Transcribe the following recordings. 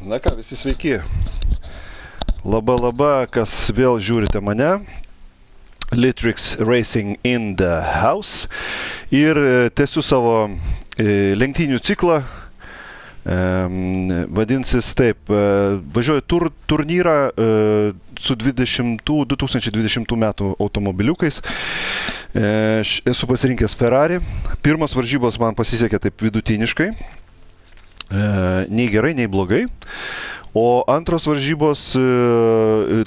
Na ką, visi sveiki. Laba, kas vėl žiūrite mane. Litrix Racing in the House. Ir tęsiu savo lenktynių ciklą. Vadinsis taip, važiuoju turnyrą su 2020 metų automobiliukais. Esu pasirinkęs Ferrari. Pirmos varžybos man pasisekė taip vidutiniškai. Nei gerai, nei blogai. O antros varžybos,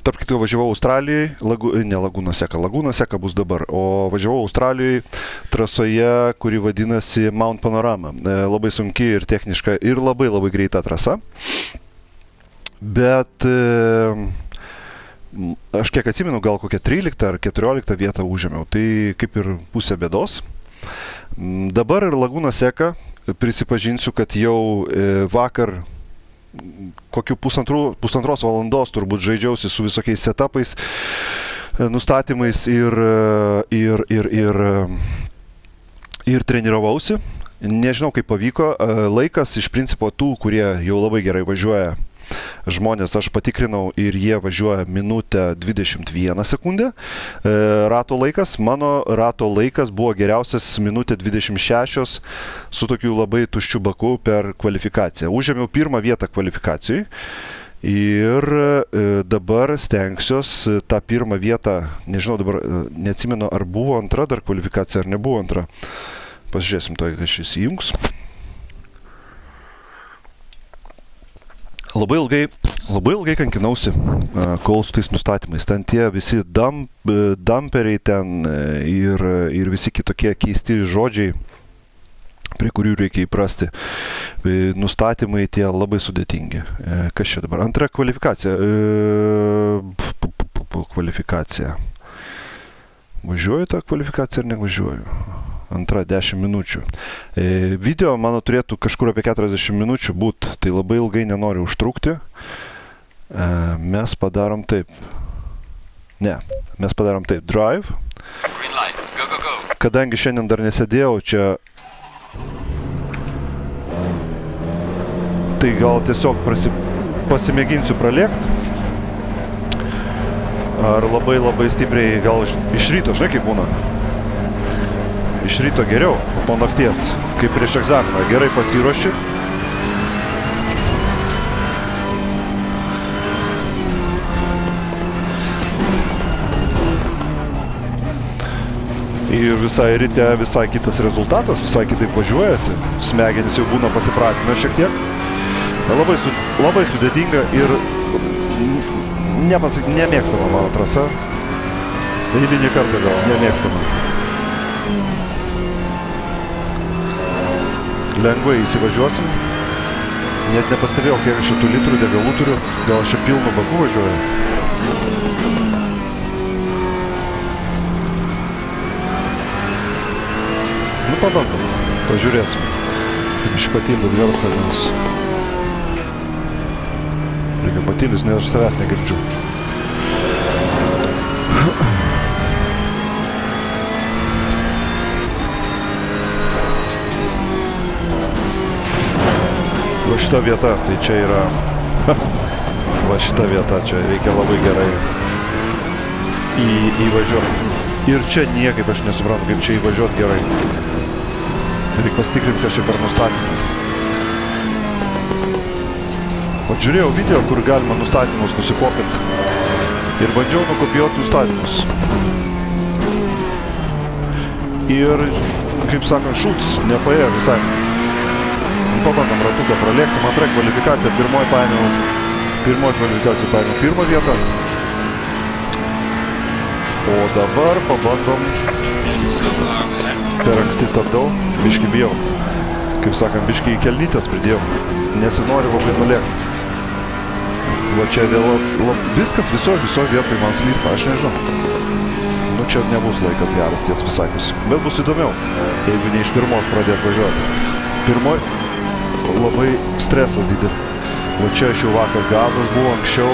tarp kitko važiavau Australijai, Lagūna Seka bus dabar, o važiavau Australijai trasoje, kuri vadinasi Mount Panorama. Labai sunki ir techniška ir labai greita trasa. Bet aš kiek atsimenu, gal kokią 13 ar 14 vietą užėmiau, tai kaip ir pusė bėdos. Dabar ir Lagūna Seka, prisipažinsiu, kad jau vakar kokių pusantros valandos turbūt žaidžiausi su visokiais setupais, nustatymais ir treniravausi. Nežinau, kaip pavyko. Laikas iš principo tų, kurie jau labai gerai važiuoja žmonės, aš patikrinau ir jie važiuoja minutę 21 sekundę. Rato laikas, mano rato laikas buvo geriausias minutė 26 su tokiu labai tuščiu baku per kvalifikaciją. Užėmiau pirmą vietą kvalifikacijai ir dabar stengsiuos tą pirmą vietą, nežinau dabar, neatsimenu, ar buvo antra dar kvalifikacija, ar nebuvo antra. Pasižiūrėsim to, kad šis įjungs. Labai ilgai kankinausi kol su tais nustatymais. Ten tie visi damperiai ten ir visi kitokie keisti žodžiai, prie kurių reikia įprasti. Nustatymai tie labai sudėtingi. Kas čia dabar? Antra kvalifikacija. Kvalifikacija. Važiuoju tą kvalifikaciją ar nevažiuoju? Antra 10 minučių. Video mano turėtų kažkur apie 40 minučių būt, tai labai ilgai nenoriu užtrukti. Mes padarom taip. Ne, mes padarom taip. Drive. Kadangi šiandien dar nesėdėjau čia, tai gal tiesiog pasimėginsiu pralėkt. Ar labai stipriai, gal iš ryto, žinai kaip būna. Iš ryto geriau, o po nakties, kaip prieš egzaminą, gerai pasiruoši. Ir visai ryte visai kitas rezultatas, visai kitaip važiuojasi. Smegenys jau būna pasipratina šiek tiek. Labai sudėtinga ir nemėgstama mano trasa. Eilinį kartą gal nemėgstama. Lengvai įsivažiuosim. Net nepastebėjau, kiek aš šitų litrų degalų turiu. Gal aš čia pilnu baku važiuoju. Nu, pabandom. Pažiūrėsim. Kaip išpatildu garsą, nes reikia patildys, nes aš savęs negirdžiu. Va šita vieta, tai čia yra, va šita vieta, čia reikia labai gerai įvažiuoti. Ir čia niekaip aš nesuprantu, kaip čia įvažiuoti gerai. Reikia pasitikrinti kažkaip per nustatymą. O žiūrėjau video, kur galima nustatymus nusikopinti. Ir bandžiau nukopijuoti nustatymus. Ir, kaip sakant, šūts nepaėjo visai. Pabandom ratuką pralėksim, antra kvalifikacija, pirmoj kvalifikacijų paėmiau pirmą vietą. O dabar pabandom, per anksti stabdau, biškį bijau. Kaip sakant, biškį į kelnytės pridėjau, nesinori labai nulėkti. Va čia vėl viskas visoj vietoj man slysta, aš nežinau. Nu čia nebus laikas geras, ties visakius. Bet bus įdomiau, jeigu ne iš pirmos pradėt važiuoti. Pirmoj labai stresas didelis. O čia aš jau vakar gazas buvo anksčiau,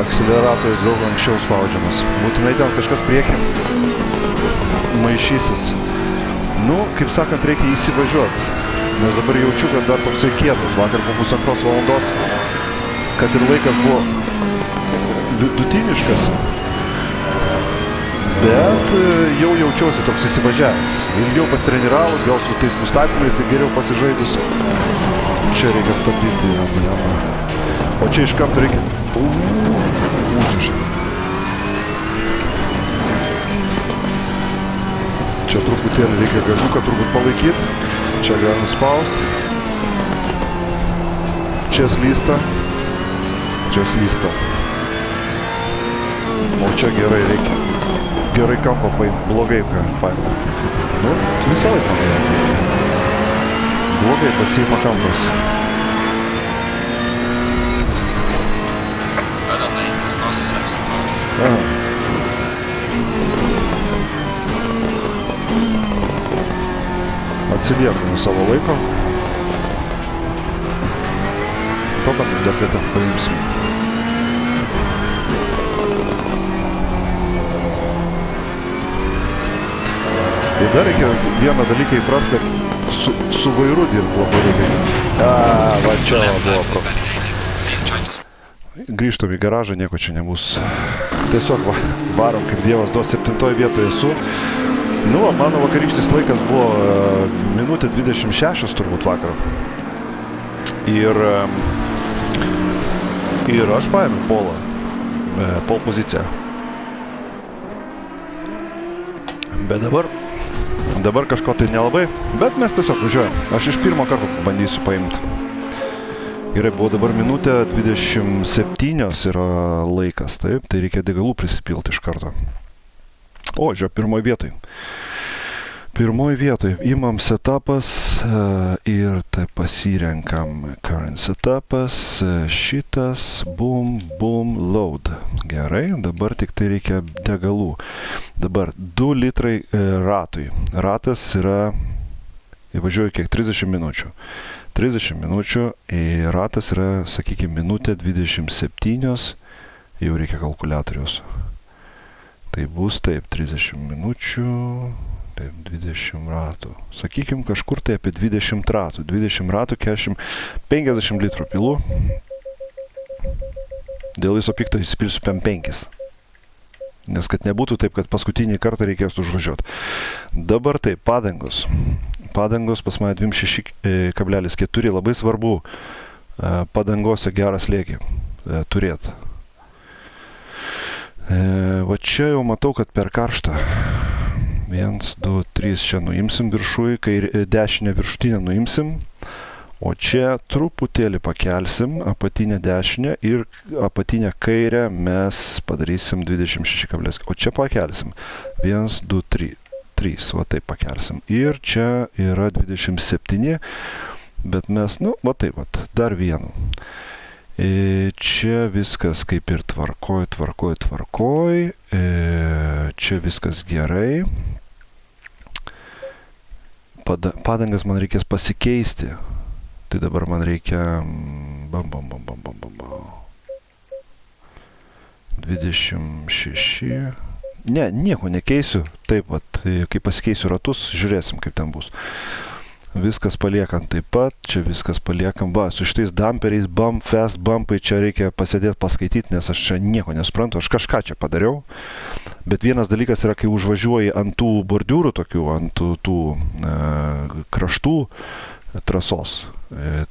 akceleratorius daug anksčiau spaudžiamas. Būtinai ten kažkas priekin maišysis. Nu, kaip sakant, reikia įsivažiuoti. Nes dabar jaučiu, kad dar toksai kietas. Vakar po pusantros valandos kad ir laikas buvo vidutiniškas, bet jau jaučiausi toks įsivažiavęs. Ilgiau pasitreniravus, gal su tais nustatymais ir geriau pasižaidus. Čia reikia stabdyti. O čia iš karto reikia... Užrišai. Čia truputėlį reikia gaziuką turbūt palaikyti. Čia galima spausti. Čia slysta. Čia slysta. O čia gerai reikia. Gerai kampą paimti. Blogai paimti. Nu, visą laiką. Blogai pasiima kampas. Aha. Atsilieku nuo savo laiko. Tokam dar kartą paimsim. Ir dar reikia vieną dalyką įprast, kad su vairu dirbt labai reikia. Va čia buvo. Grįžtam į garažą, nieko čia nebus. Tiesiog varom, kaip Dievas duos, 7 vietoje esu. Nu, mano vakarykštis laikas buvo minutė 26 turbūt vakaro. Ir aš paėmiau polą, pol poziciją. Bet dabar kažko tai nelabai, bet mes tiesiog važiuojam. Aš iš pirmo karto bandysiu paimti. Gerai, buvo dabar minutė 27 yra laikas, taip, tai reikia degalų prisipilti iš karto. O, žiūrėjau, pirmoji vietoj. Pirmoji vietoj imam setupas ir tai pasirenkam current setupas, šitas, boom, boom, load. Gerai, dabar tik tai reikia degalų. Dabar 2 litrai ratui. Ratas yra, įvažiuoju kiek, 30 minučių. 30 minučių ir ratas yra, sakykime, minutė 27, jau reikia kalkuliatoriaus. Tai bus taip, 30 minučių, taip, 20 ratų. Sakykime, kažkur tai apie 20 ratų. 20 ratų, 50 litrų pilų. Dėl viso pikto įsipilsiu 5. Nes kad nebūtų taip, kad paskutinį kartą reikės užvažiuoti. Dabar taip, padangos. Padangos pas mane 26,4. Labai svarbu padangose gerą slėgį turėti. Va čia jau matau, kad per karštą. 1, 2, 3 čia nuimsim viršui, kai dešinę viršutinę nuimsim. O čia truputėlį pakelsim apatinę dešinę ir apatinę kairę mes padarysim 26,4. O čia pakelsim. 1, 2, 3. Va taip pakelsim. Ir čia yra 27, bet mes, nu, va taip, dar vienu. Čia viskas kaip ir tvarkoj. Čia viskas gerai. Padangas man reikės pasikeisti. Tai dabar man reikia 26. Ne, nieko nekeisiu. Taip, kai pasikeisiu ratus, žiūrėsim, kaip ten bus. Viskas paliekam taip pat, čia viskas paliekam. Va, su šitais damperiais, fast bumpai, čia reikia pasėdėti, paskaityti, nes aš čia nieko nesuprantu. Aš kažką čia padariau. Bet vienas dalykas yra, kai užvažiuoji ant tų bordiūrų tokių, ant tų kraštų trasos.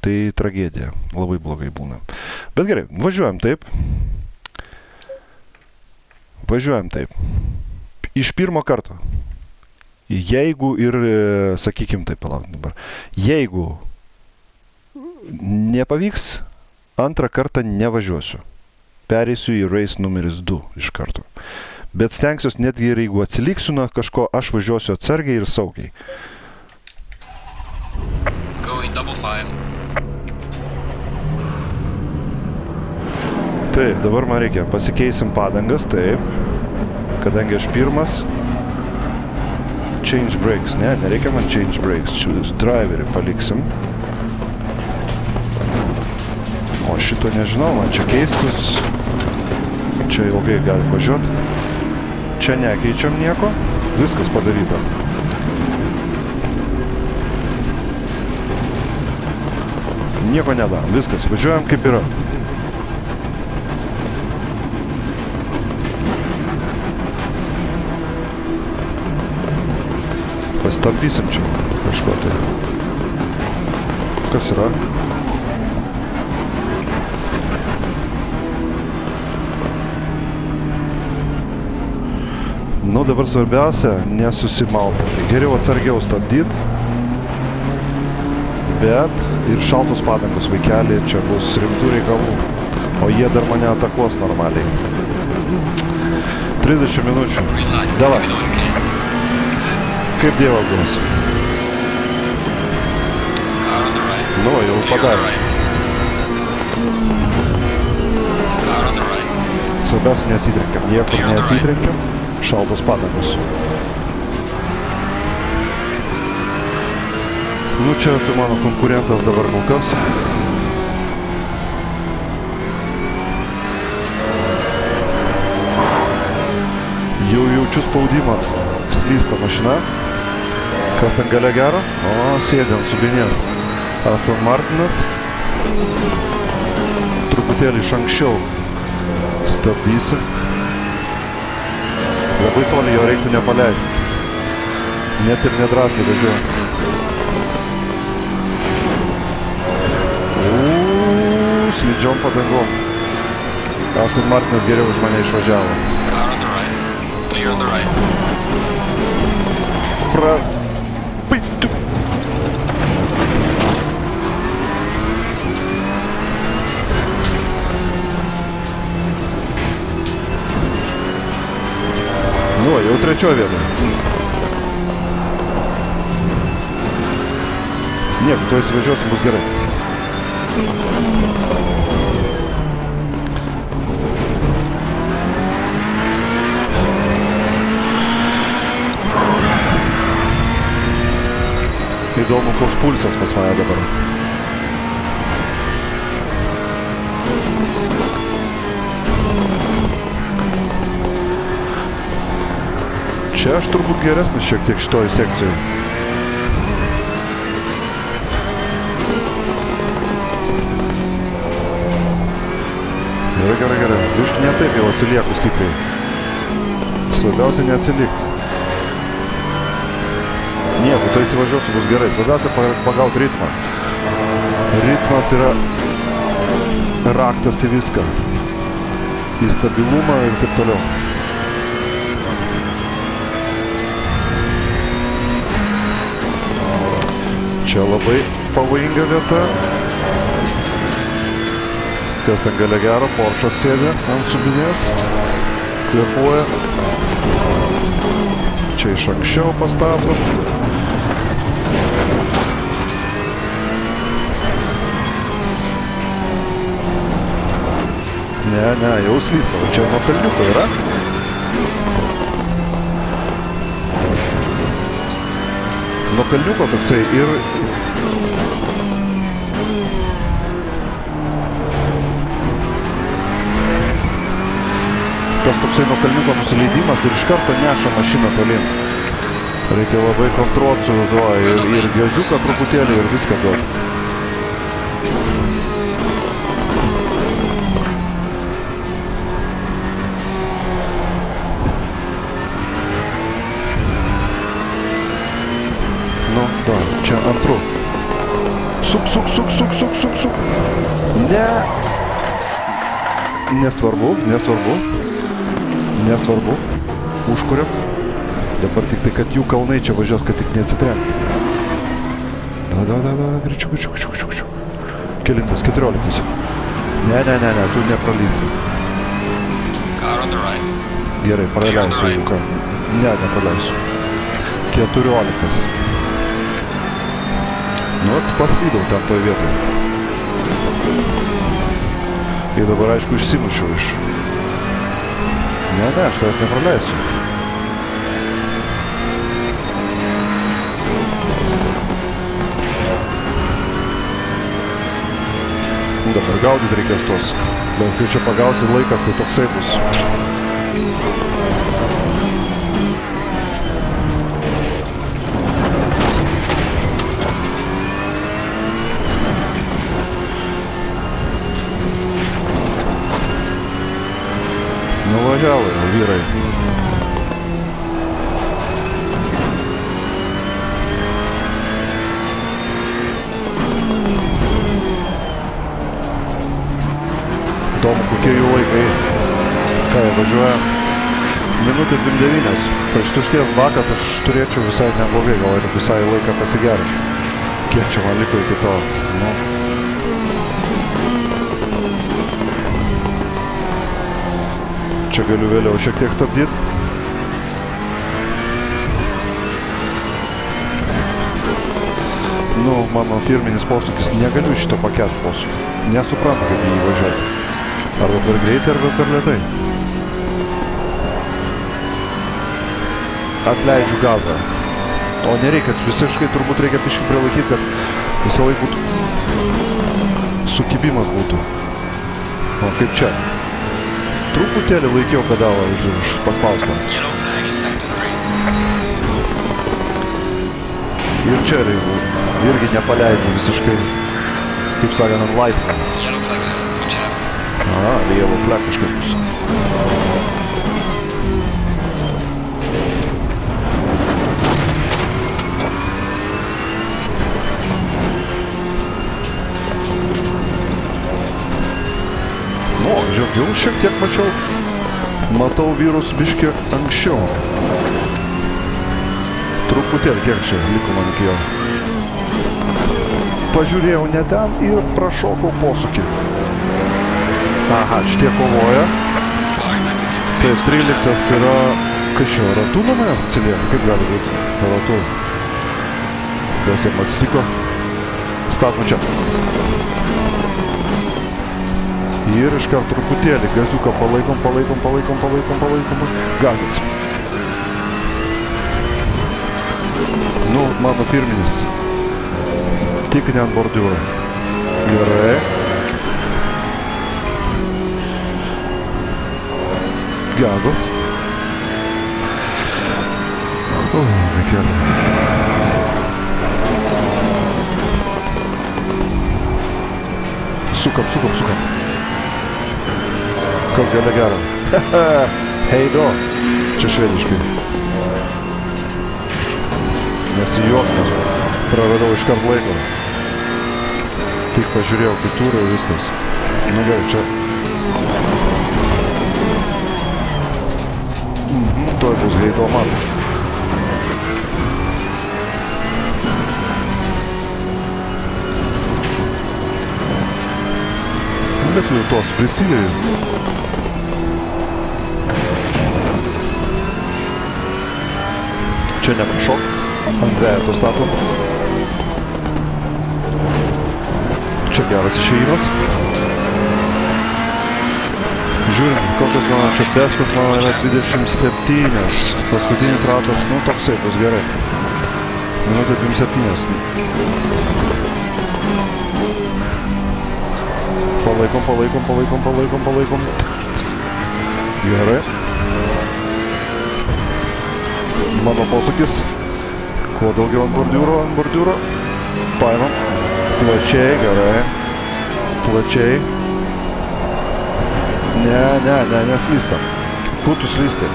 Tai tragedija. Labai blogai būna. Bet gerai, važiuojam taip. Iš pirmo karto. Jeigu ir, sakykim taip, palauk dabar. Jeigu nepavyks, antrą kartą nevažiuosiu. Pereisiu į race numeris 2 iš karto. Bet stengsiuos netgi ir jeigu atsiliksiu nuo kažko, aš važiuosiu atsargiai ir saugiai. Going double file. Taip, dabar man reikia, pasikeisim padangas, taip, kadangi aš pirmas. Change brakes, ne, nereikia man change brakes, driverį paliksim. O šito nežinau, man čia keistis, čia ilgai gali važiuoti. Čia nekeičiam nieko, viskas padaryta. Nieko nedarom, viskas, važiuojam kaip yra. Stabdysim čia kažko tai. Kas yra? Nu, dabar svarbiausia, nesusimalti. Geriau atsargiau stabdyt. Bet ir šaltos padangos, vaikeliai, čia bus rimtų reikalų. O jie dar mane atakuos normaliai. 30 minučių. Green light. Davai. Give it all you can. Kaip dievas duos. Car on the right. Nu, jau Clear on the padarė. right. Car on the right. Svarbiausia, neatsitrenkiam. Niekur Clear on the right. neatsitrenkiam. Šaltos padangos. Nu, čia tu mano konkurentas dabar kol kas. Jau jaučiu spaudimą. Slysta mašina. Kas ten gale gero? O, sėdė ant subinės. Aston Martinas. Truputėlį iš anksčiau stabdysi. Labai toli jo reiktų nepaleisti. Net ir nedrąsiai važiuoja. Slidžiom padangom. Aston Martinas geriau už mane išvažiavo. Car on the right. Clear on the right. Paitu. Nu, jau trečioje vietoje. Nieko, tu įsivažiuosim, bus gerai. Įdomu, koks pulsas pas mane dabar. Čia aš turbūt geresnis šiek tiek šitoj sekcijoj. Gerai. Biški ne taip jau atsilieku stipriai. Svarbiausia neatsilikti. Nieko, tu įsivažiuosiu, bus gerai. Svarbiausia pagauti ritmą. Ritmas yra raktas į viską. Į stabilumą ir taip toliau. Čia labai pavojinga vieta. Kas ten gale gero, Porsche'as sėdė ant subinės. Kvėpuoja. Čia iš anksčiau pastato. Ne, jau slysta, o čia nuo kalniuko yra. Nuo kalniuko toksai ir... Tas toksai nuo kalniuko nusileidimas ir iš karto neša mašiną tolin. Reikia labai kontroliuoti su tuo ir gaziuką truputėlį ir viską duoti. Nu, da, čia antru. Suk. Ne. Nesvarbu. Užkuriam. Dabar tik tai, kad jų kalnai čia važiuos, kad tik neatsitrenktų. Da, greičiau. Kelintas, 14. Ne, tu nepralysi. Car on the right. Gerai, praleisiu, jeigu ką. Ne, nepraleisiu. 14. Nu, paslydau ten toj vietoj. Ir dabar, aišku, išsimušiau iš... Ne, aš tavęs nepraleisiu. Dabar gaudyti reikės tos. Bet kai čia pagausi laikas, tai toksai bus. Nuvažiavo, vyrai. Įdomu, kokie jų laikai. Ką jie važiuoja? Minutė 29. Tai ištuštės bakas aš turėčiau visai neblogai, gal ir visai laiką pasigerinti. Kiek čia man liko iki to? Nu. Čia galiu vėliau šiek tiek stabdyti. Nu, mano firminis posūkis, negaliu šito pakęsti posūkį. Nesuprantu, kaip jį važiuoti. Arba per greitai, arba per lėtai. Atleidžiu gazą. O nereikia, visiškai turbūt reikia biškį prilaikyti, kad visą laiką būtų sukibimas būtų. O kaip čia. Truputėlį laikiau pedalą už paspaustą. Yellow flag in sector 3. Ir čia irgi nepaleidžiu visiškai, kaip sakant, ant laisvę. Yellow flag ahead. Watch out. A, yellow flag kažkaip bus. Nu, žiūrėk, jau šiek tiek matau vyrus biškį anksčiau. Truputėlį, kiek čia liko man iki jo. Pažiūrėjau ne ten ir prašokau posūkį. Aha, šitie kovoja. Car is exiting the Tai pits. 13 yra, kas čia, ratų nuo manęs atsilieka? Kaip gali būti? Ratų. Kas jam atsitiko? Statmu čia. Ir iškart truputėlį gaziuką palaikom. Gazas. Nu, mano firminis. Tik ne ant bordiūro. Gerai. Gazas. Gerai. Sukam. Kas gale gero? Heido. Čia švediškai. Nesijuok, nes praradau iškart laiko. Tik pažiūrėjau kitūrą ir viskas. Nu gerai, čia. Tuoj bus heido man. Bet jau tos prisivėjai. Čia neprašok. Ant dvejeto statom. Čia geras išėjimas. Žiūrim, kokios mano čia bestas, mano yra 27. Paskutinis ratas, nu toksai bus gerai. Minutė 27. Palaikom. Gerai. Mano posūkis. Kuo daugiau ant bordiūro. Paimam. Plačiai, gerai. Plačiai. Neslysta. Kur tu slysti?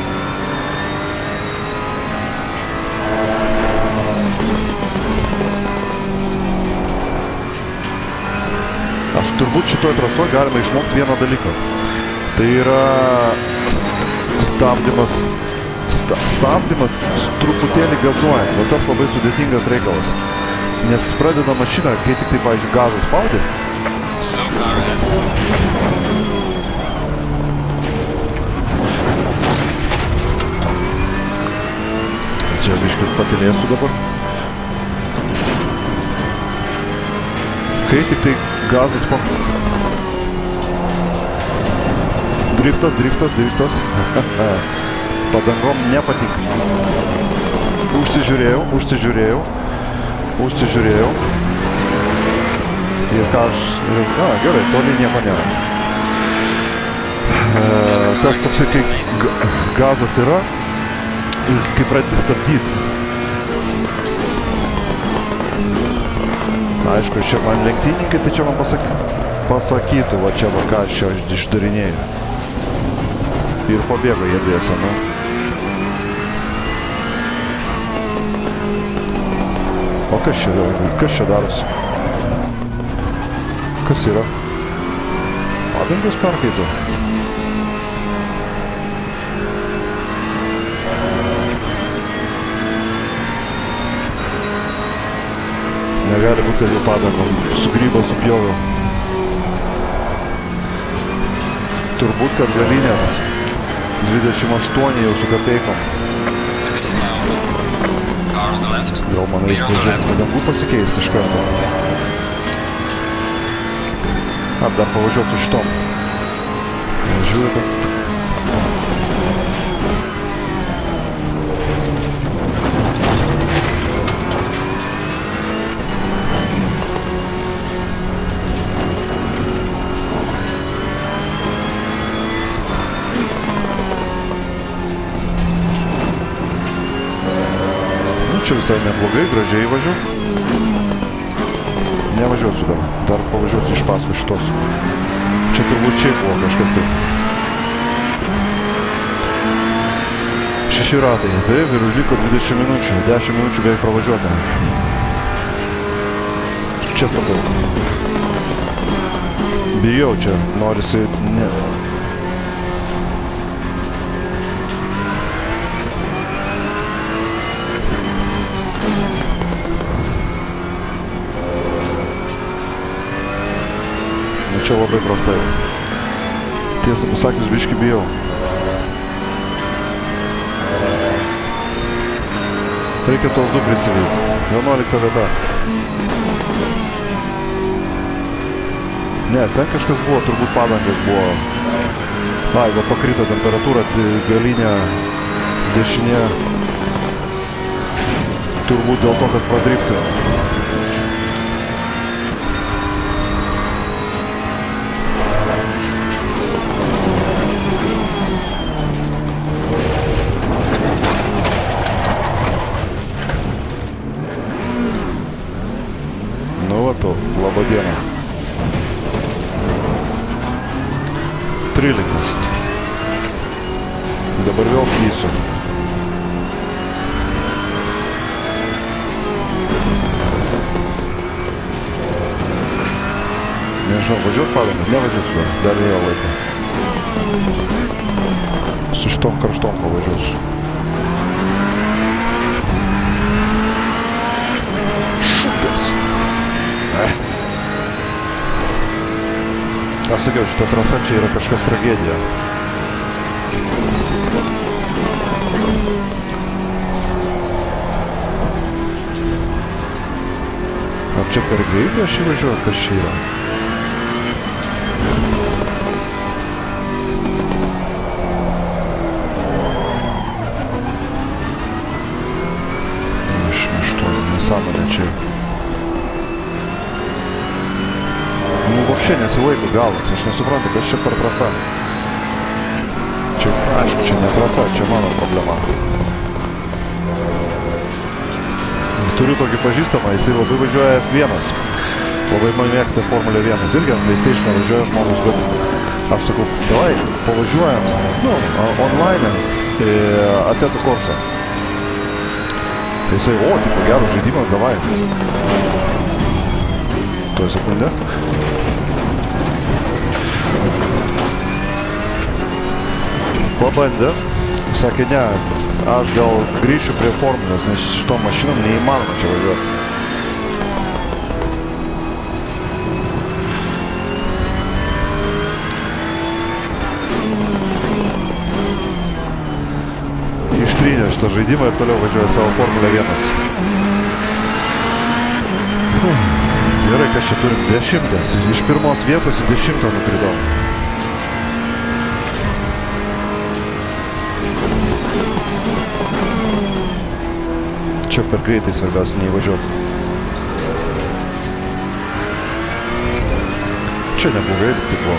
Aš turbūt šitoj trasoj galima išmokti vieną dalyką. Tai yra stabdymas truputėlį gazuojant. Va tas labai sudėtingas reikalas. Nes pradeda mašina, kai tik tai, pavyzdžiui, gazą spaudi. Slow car ahead. Čia biškį patilėsiu dabar. Kai tik tai gazas Driftas. Padangom nepatinka. Užsižiūrėjau. Ir ką aš... gerai, toli nieko nėra. Tas toksai, kai gazas yra, kai pradedi stabdyti. Aišku, čia man lenktyninkai, tai čia man pasakytų, va čia va ką aš čia išdarinėjau. Ir pabėgo jie dviese, nu. O kas čia darosi? Kas yra? Padangos perkaito. Negali būti, kad jau padangom sugrybą supjoviau. Turbūt, kad galinės 28 jau su kapeikom. A bit is loud. Car on the left. Gal man Clear reikia on the važiuoti left. padangų pasikeisti iš karto. Dar pavažiuoti su šitom. Žiūriu, kad... Čia visai neblogai, gražiai važiuoju. Nevažiuosiu dar. Dar pavažiuosiu iš paskui šitos. Čia turbūt čia buvo kažkas taip. 6 ratai. Taip, ir užliko 20 minučių. 10 minučių beveik pravažiuoti. Čia statau. Bijau čia. Norisi... Ne. Čia labai prastai. Tiesą pasakius, biškį bijau. Reikia tos du prisivyti. 11 vieta. Ne, ten kažkas buvo, turbūt padangas buvo. Ai, va pakrito temperatūra, galinė dešinė. Turbūt dėl to, kad pradrifti. Labą dieną. 13. Dabar vėl slysiu. Nežinau, važiuot padangas? Nevažiuosiu dar vėl laiko. Su šitom karštom pavažiuosiu. Šūkės. Aš sakiau, šita trasa čia yra kažkas tragedija. Ar čia per greitai aš įvažiuoju, kas čia yra? Iš nesąmonė čia. Nu, вообще nesilaiko galas, aš nesuprantu, kas čia per trasa. Čia, aišku, čia ne trasa, čia mano problema. Turiu tokį pažįstamą, jisai labai važiuoja F1. Labai man mėgsta Formulė 1. Irgi ant PlayStation važiuoja žmogus, bet aš sakau, davai, pavažiuojam, nu, online Assetto Corsa. Jisai, o, tipo, geras žaidimas, davai. Tuoj sekundę. Pabandė. Sakė, ne, aš gal grįšiu prie formulės, nes šitom mašinom neįmanoma čia važiuoti. Ištrynė šitą žaidimą ir toliau važiuoja savo Formulę 1. Gerai, kas čia turim 10. Iš pirmos vietos į 10 nukridom. Čia per greitai svarbiausia neįvažiuoti. Čia neblogai, tik buvo.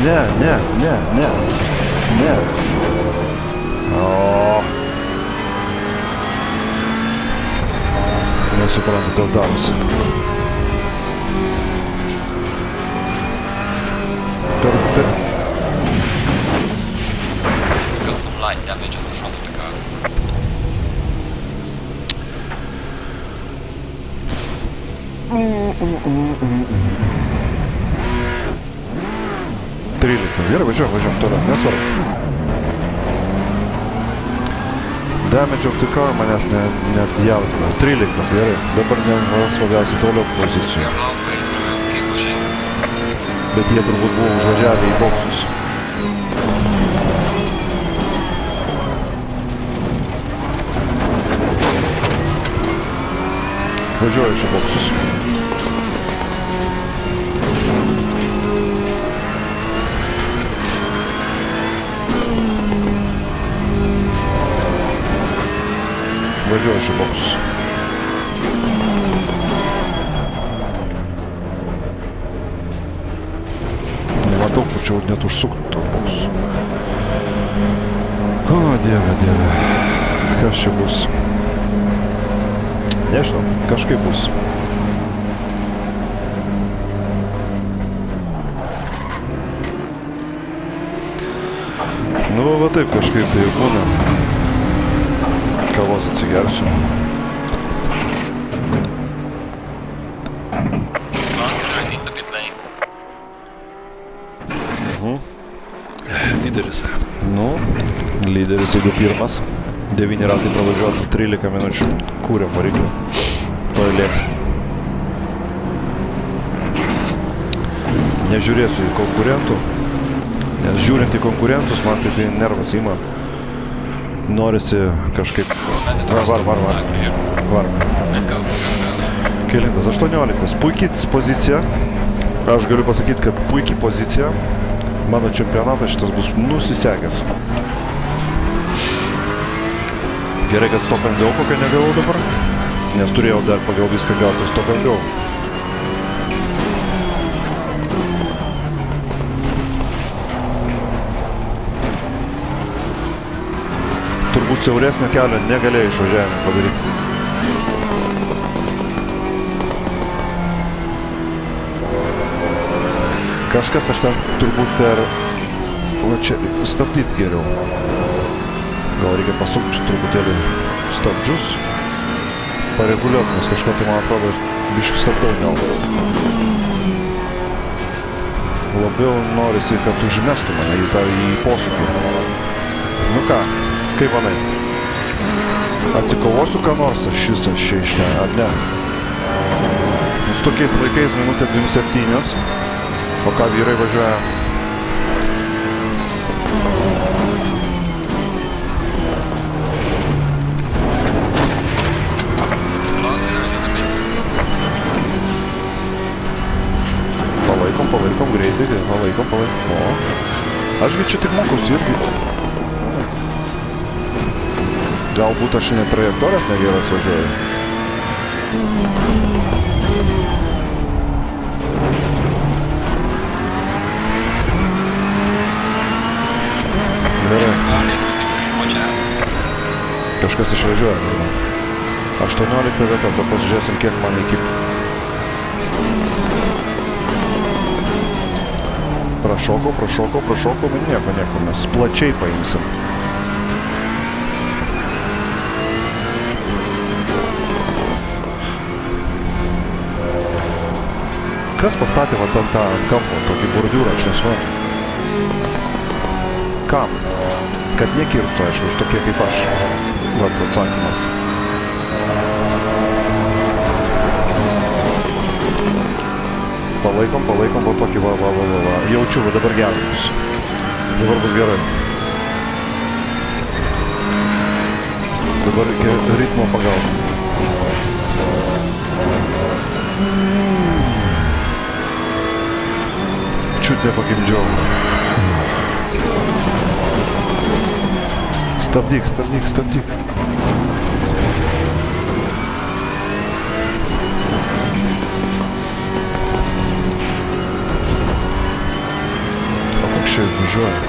Ne. Nesuprantu, kas darosi. Got some light. damage on the front of the car. Gerai, važiuojam toliau, nesvarbu. Damage of the car manęs net jaudina. 13, gerai. Dabar svarbiausia toliau We pozicijų. are halfway through, keep pushing. Bet jie turbūt buvo užvažiavę į boksus. Važiuoju iš boksus. Važiuoju iš boksus. Nematau, pačiau net užsukti to boksus. O, dieve, dieve. Kas čia bus? Nežinau, kažkaip bus. Nu, va taip kažkaip tai ir būna. Kavos atsigersiu. Cars in the pit lane. Lyderis. Nu, lyderis jeigu pirmas. 9 ratai pravažiuoti, 13 minučių. Kūrėm variklį. Pailės. Nežiūrėsiu į konkurentų. Nes žiūrint į konkurentus, man taip nervas ima. Norisi kažkaip... Var. Let's go. Kelintas, 18. Puikiai pozicija. Aš galiu pasakyti, kad puikiai pozicija. Mano čempionatas šitas bus nusisekęs. Gerai, kad stop and go kokią negavau dabar. Nes turėjau dar pagal viską gauti stop and go. Turbūt siauresnio kelio negalėjau išvažiavimą padaryti. Kažkas aš ten turbūt per... Va čia stabdyti geriau. Gal reikia pasukti truputėlį stabdžius. Pareguliuoti, nes kažko tai man atrodo biškai stabdau gal. Labiau norisi, kad užmestų mane į posūkį. Nu ką, kaip manai? Atsikovosiu ką nors aš visą šią, ar ne? Su tokiais laikais minutė 27. O ką vyrai važiuoja? Palaikom greitai, palaikom. O, ašgi čia tik mokusi irgi. Galbūt aš net trajektorijas negeras važiuoju. Kažkas išvažiuoja. 18 vieta, bet pasižiūrėsim, kiek man iki... Prašokau, bet nieko, mes plačiai paimsim. Kas pastatė va ten tą ant kampo, tokį bordiūrą, aš nesuprantu. Kam? Kad nekirstų, aišku, už tokie kaip aš. Vat atsakymas. Palaikom, va tokį va. Jaučiu, va dabar gerai bus. Dabar bus gerai. Dabar reikia ritmo pagauti. Čiut nepagimdžiau. Stabdyk. Čia važiuoja.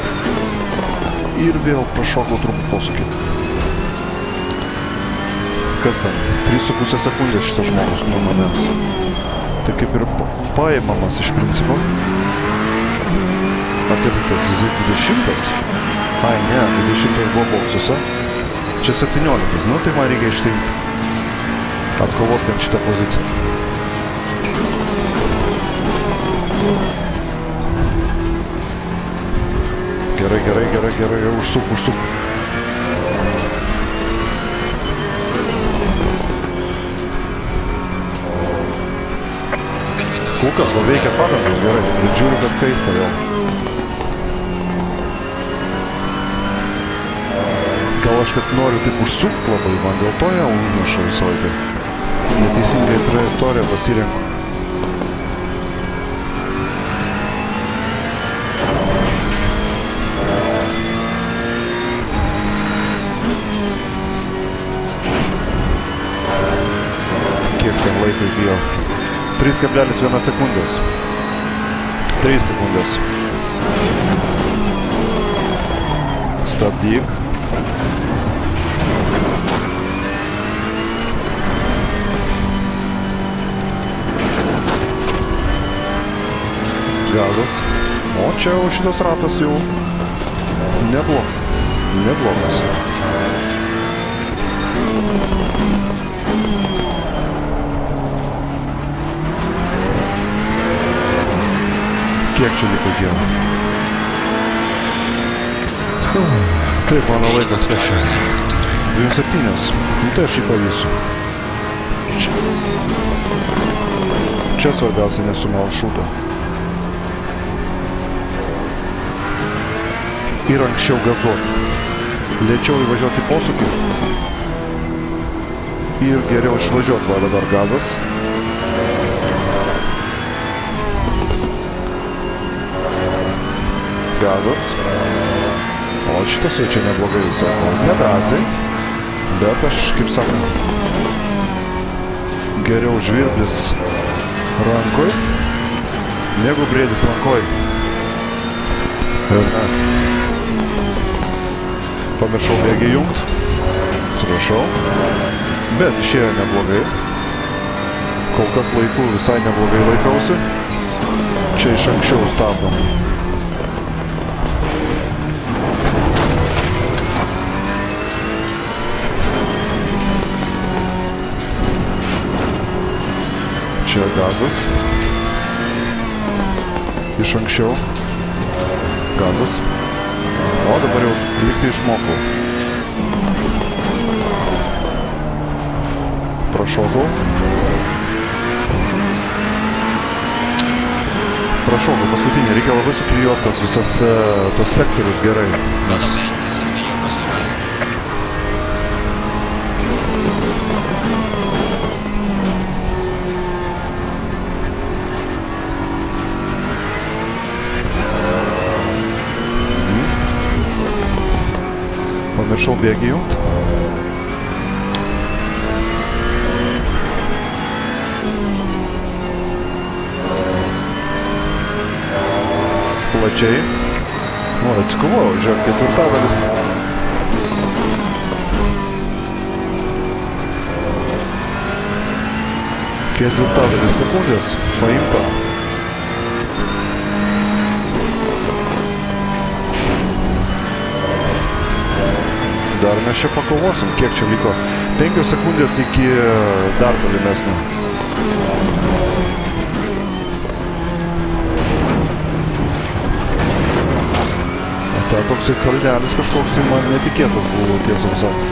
Ir vėl prašokau trumpų posūkį. Kas ten? 3,5 sekundės šitas žmogus nuo manęs. Tai kaip ir paimamas iš principo. Ar kaip tas Z20? Ai, ne, 20 buvo boksuose. Čia 17, nu tai man reikia išrinkti. Atkovot ten šitą poziciją. Gerai, gerai, gerai, gerai, užsuk, užsuk. Kukas, o veikia padangos, gerai, bet žiūriu, kad kaista vėl. Gal aš kad noriu taip užsukt labai, man dėl to ją užneša visą laiką. Neteisingai trajektoriją pasirenku. Kiek ten laiko įgijo? 3,1 sekundės. 3 sekundės. Stabdyk. Gazas. O čia jau šitas ratas jau neblogas. Kiek čia liko gėlų? Taip, mano laikas kažkai. 27. Nu tai aš jį pavysiu. Čia svarbiausia nesumal šūdą. Ir anksčiau gazuoti. Lėčiau įvažiuoti posūkį. Ir geriau išvažiuoti, va dabar gazas. Gazas. O šitas jau čia neblogai visai. Nedrąsiai. Bet aš, kaip sakau, geriau žvirblis rankoj, negu briedis rankoj. Ir ne. Pamiršau bėgį jungt. Atsiprašau. Bet išėjo neblogai. Kol kas laiku visai neblogai laikausi. Čia iš anksčiau stabdom. Čia gazas. Iš anksčiau. Gazas. O dabar jau liktai išmokau. Prašokau. Prašokau, paskutinį. Reikia labai suklijuoti tos visas tos sektorius gerai. Nes... Pamiršau bėgį jungt. Plačiai. Nu, atsikovojau, žiūrėk, ketvirtadalis. Ketvirtadalis sekundės paimta. Dar mes čia pakovosim, kiek čia liko? 5 sekundės iki dar tolimesnio. Ta toksai kalnelis kažkoks tai man netikėtas buvo, tiesą sakant.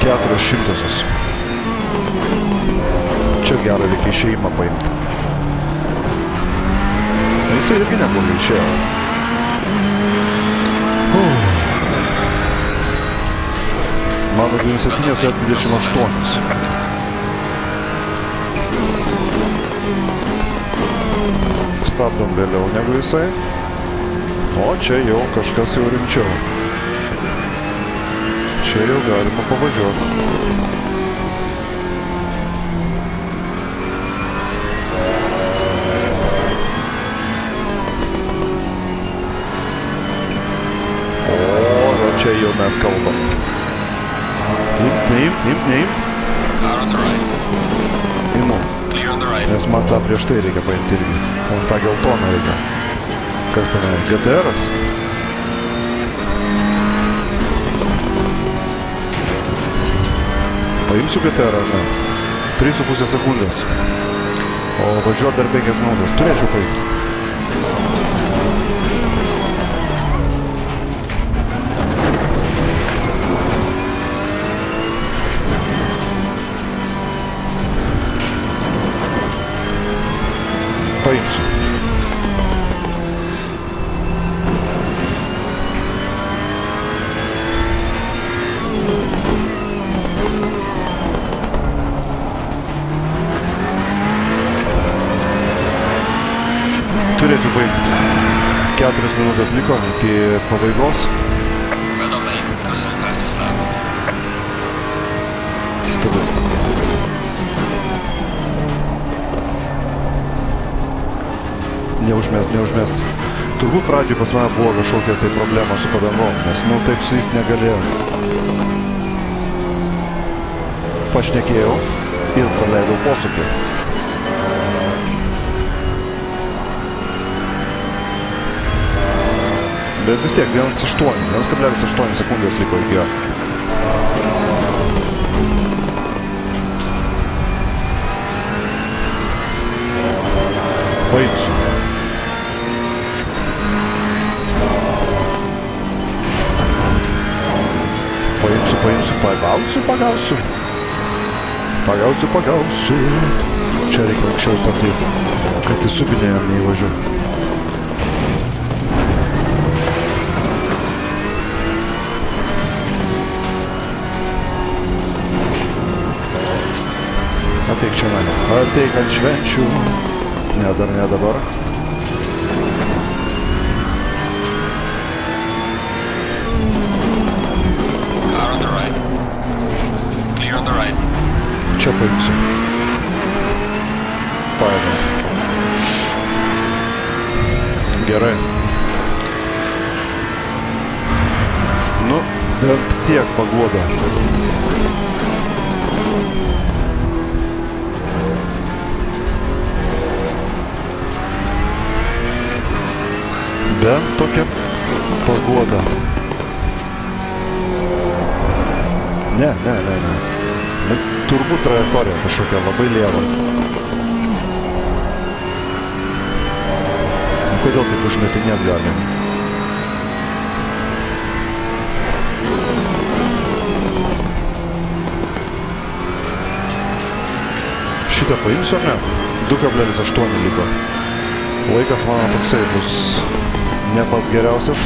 Keturios šimtosios. Čia gerą reikia išėjimą paimti. Jisai irgi neblogai išėjo. Mano 27, tai 28. Stabdom vėliau negu jisai. O čia jau kažkas jau rimčiau. Čia jau galima pavažiuoti. Čia jau mes kalbam. Imt, neimt. Car on the right. Nes man tą prieš tai reikia paimti irgi. O tą geltoną reikia. Kas tenai? GTR-as? Paimsiu GTR, ar ne? 3,5 sekundės. O važiuot dar 5 minutės. Turėčiau paimti. Paimsiu. Turėčiau baigti. 4 minutės liko iki pabaigos. Well done, mate. That was our fastest lap. Stabilu. Neužmest. Turbūt pradžioj pas mane buvo kažkokia tai problema su padangom, nes taip su jais negalėjau. Pašnekėjau ir praleidau posūkį. Bet vis tiek 1,8 sekundės liko iki jo. Paimsiu. Pagausiu. Čia reikia anksčiau statyti, kad į subinėje neįvažiuoju. Ateik čia mane. Ateik ant švenčių. Ne, dar ne dabar. Car on the right. Clear on the right. Čia paimsiu. Paėmiau. Gerai. Nu, bent tiek paguoda. Bent tokia paguoda. Ne. Turbūt trajektorija kažkokia labai lieva. Kodėl taip užmetinėt galim? Šitą paimsiu ar ne? 2,8 liko. Laikas mano toksai bus ne pats geriausias.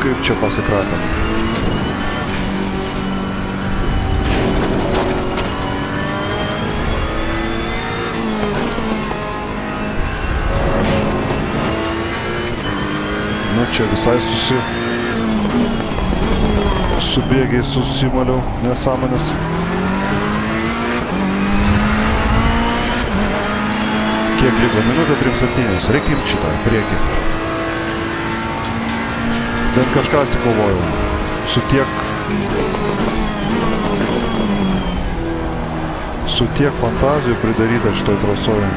Kaip čia pasikratėm. Nu čia visai subėgiai susimaliau nesąmonės. Kiek liko? Minutė 37. Reikia imti šitą priekį. Bent kažką atsikovojau. Su tiek fantazijų pridaryta šitoj trasoje.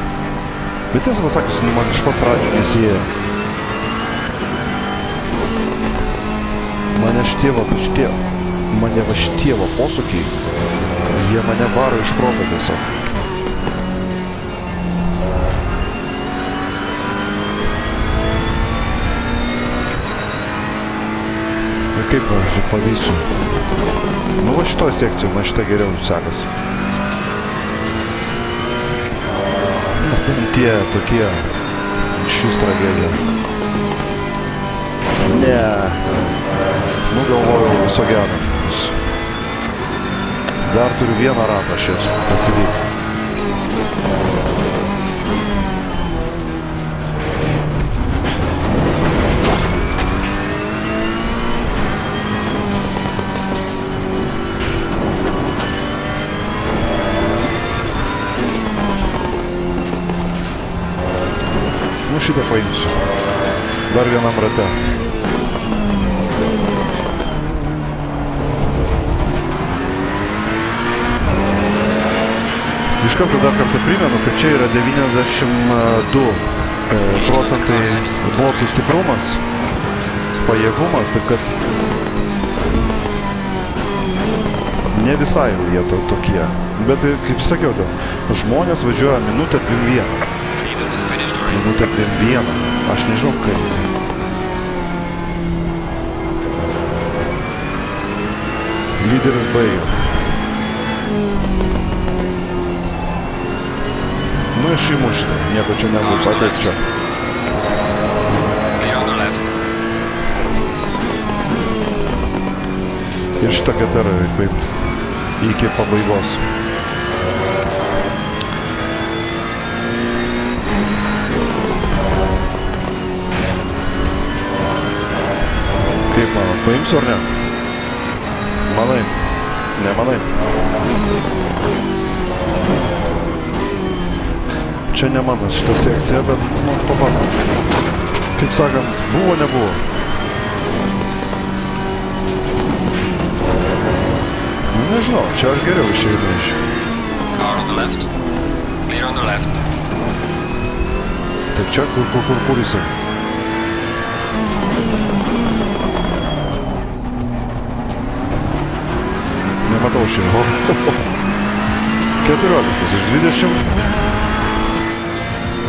Bet tiesą pasakius, man iš pat pradžių nesieja. Mane va šitie posūkiai, jie mane varo iš proto tiesiog. Ir kaip man pavysiu. Nu va šitoj sekcijoj man šitą geriau sekasi. Nes ten tie tokie šis tragedija. Ne. Nu galvojau viso gero. Dar turiu vieną ratą šis pasidėti. nu šitą paimsiu. Dar vienam rate. Iš karto dar kartą primenu, kad čia yra 92 procentai botų stiprumas, pajėgumas, taip kad ne visai jie tokie. Bet kaip sakiau, žmonės važiuoja minutę 21. Minutę 21. Aš nežinau kaip. Lyderis baigė. Nu išimu šitą, nieko čia nebūtų, ateik čia. Ir šitą keterą reikia paimti iki pabaigos. Kaip mano, paimsiu ar ne? Manai? Nemanai? Čia ne mano šita sekcija, bet nu, pabandom. Kaip sakant, buvo, nebuvo. Nežinau, čia aš geriau išeinu iš. Car on the left. Clear on the left. Taip čia, kur jisai? Nematau šio. 14 iš 20.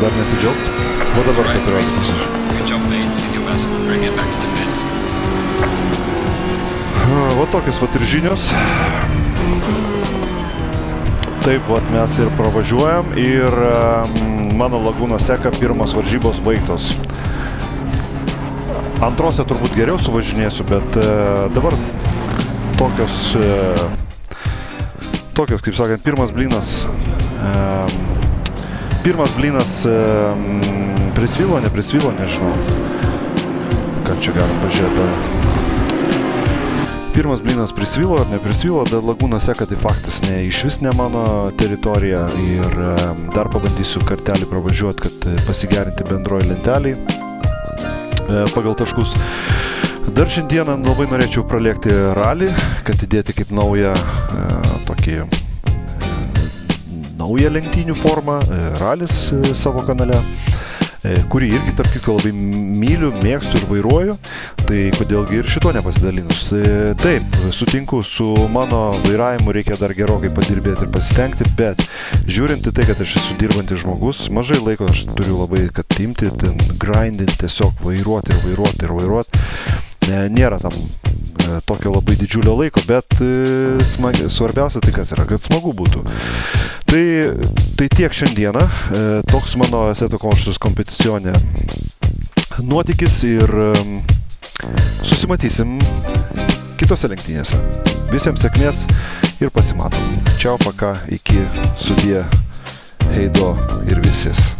Dar nesidžiaugt. O dabar 14. Good job, mate. You did your best. Bring it back to the pits. Va tokios vat ir žinios. Taip vat mes ir pravažiuojam ir mano Laguna Seca pirmos varžybos baigtos. Antrose turbūt geriau suvažinėsiu, bet dabar tokios, kaip sakant, pirmas blynas prisvilo, neprisvilo, nežinau. Ką čia galim pažiūrėti. Pirmas blynas prisvilo ar neprisvilo, bet Laguna Seca tai faktas iš vis ne mano teritorija ir dar pabandysiu kartelį pravažiuoti, kad pasigerinti bendroji lentelį pagal taškus. Dar šiandieną labai norėčiau pralėkti ralį, kad įdėti kaip naują lenktynių formą, ralis savo kanale, kurį irgi tarp kitko labai myliu, mėgstu ir vairuoju, tai kodėlgi ir šito nepasidalinus. Taip, sutinku, su mano vairavimu reikia dar gerokai padirbėti ir pasistengti, bet žiūrint į tai, kad aš esu dirbantis žmogus, mažai laiko aš turiu labai, kad imti, grindinti, tiesiog vairuoti. Nėra tam tokio labai didžiulio laiko, bet svarbiausia tai kas yra, kad smagu būtų. Tai tiek šiandieną, toks mano Assetto Corsa kompeticionė nuotykis ir susimatysim kitose lenktynėse. Visiems sėkmės ir pasimatom. Čiau, paka, iki, sudie, heido ir visis.